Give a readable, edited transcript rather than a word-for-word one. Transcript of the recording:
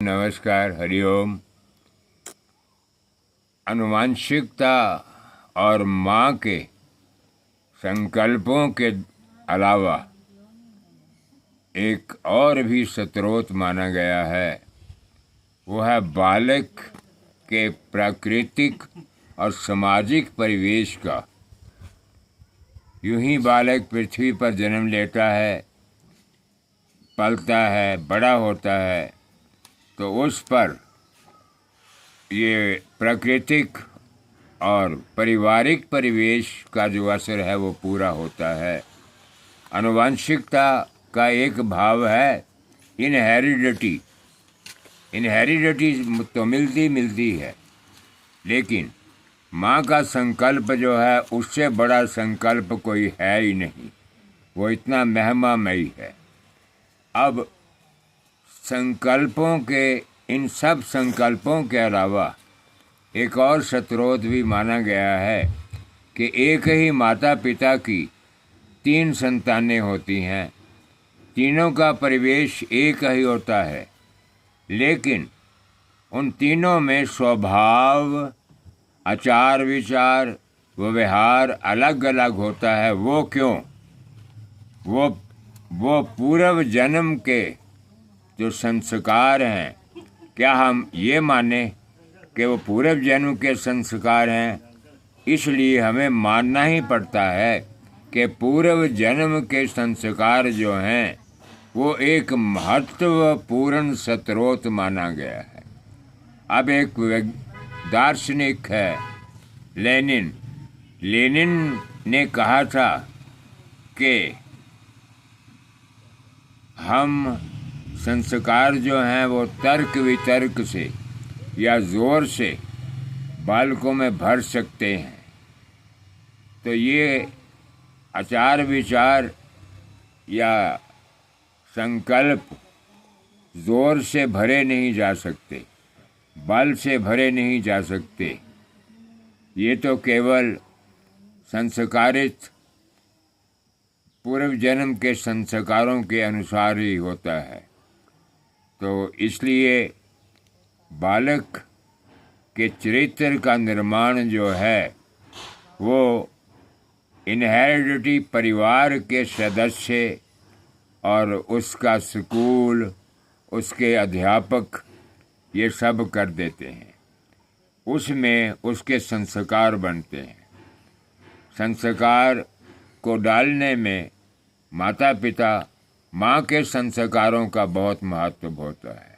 नमस्कार, हरिओम। अनुवांशिकता और माँ के संकल्पों के अलावा एक और भी स्रोत माना गया है। वो है बालक के प्राकृतिक और सामाजिक परिवेश का। यूं ही बालक पृथ्वी पर जन्म लेता है, पलता है, बड़ा होता है, तो उस पर ये प्राकृतिक और पारिवारिक परिवेश का जो असर है वो पूरा होता है। आनुवंशिकता का एक भाव है इनहेरिडिटी। इनहेरिडिटी तो मिलती है, लेकिन माँ का संकल्प जो है उससे बड़ा संकल्प कोई है ही नहीं। वो इतना महिमामयी है। अब संकल्पों के, इन सब संकल्पों के अलावा एक और स्रोत भी माना गया है कि एक ही माता पिता की 3 संतानें होती हैं। तीनों का परिवेश एक ही होता है, लेकिन उन तीनों में स्वभाव, आचार विचार व व्यवहार अलग अलग होता है। वो क्यों? वो पूर्व जन्म के जो संस्कार हैं, क्या हम ये माने कि वो पूर्व जन्म के संस्कार हैं? इसलिए हमें मानना ही पड़ता है कि पूर्व जन्म के संस्कार जो हैं वो एक महत्वपूर्ण स्रोत माना गया है। अब एक दार्शनिक है लेनिन ने कहा था कि हम संस्कार जो हैं वो तर्क वितर्क से या ज़ोर से बालकों में भर सकते हैं। तो ये आचार विचार या संकल्प ज़ोर से भरे नहीं जा सकते, बल से भरे नहीं जा सकते। ये तो केवल संस्कारित पूर्व जन्म के संस्कारों के अनुसार ही होता है। तो इसलिए बालक के चरित्र का निर्माण जो है वो इनहेरिडिटी, परिवार के सदस्य और उसका स्कूल, उसके अध्यापक, ये सब कर देते हैं। उसमें उसके संस्कार बनते हैं। संस्कार को डालने में माता पिता, माँ के संस्कारों का बहुत महत्व होता है।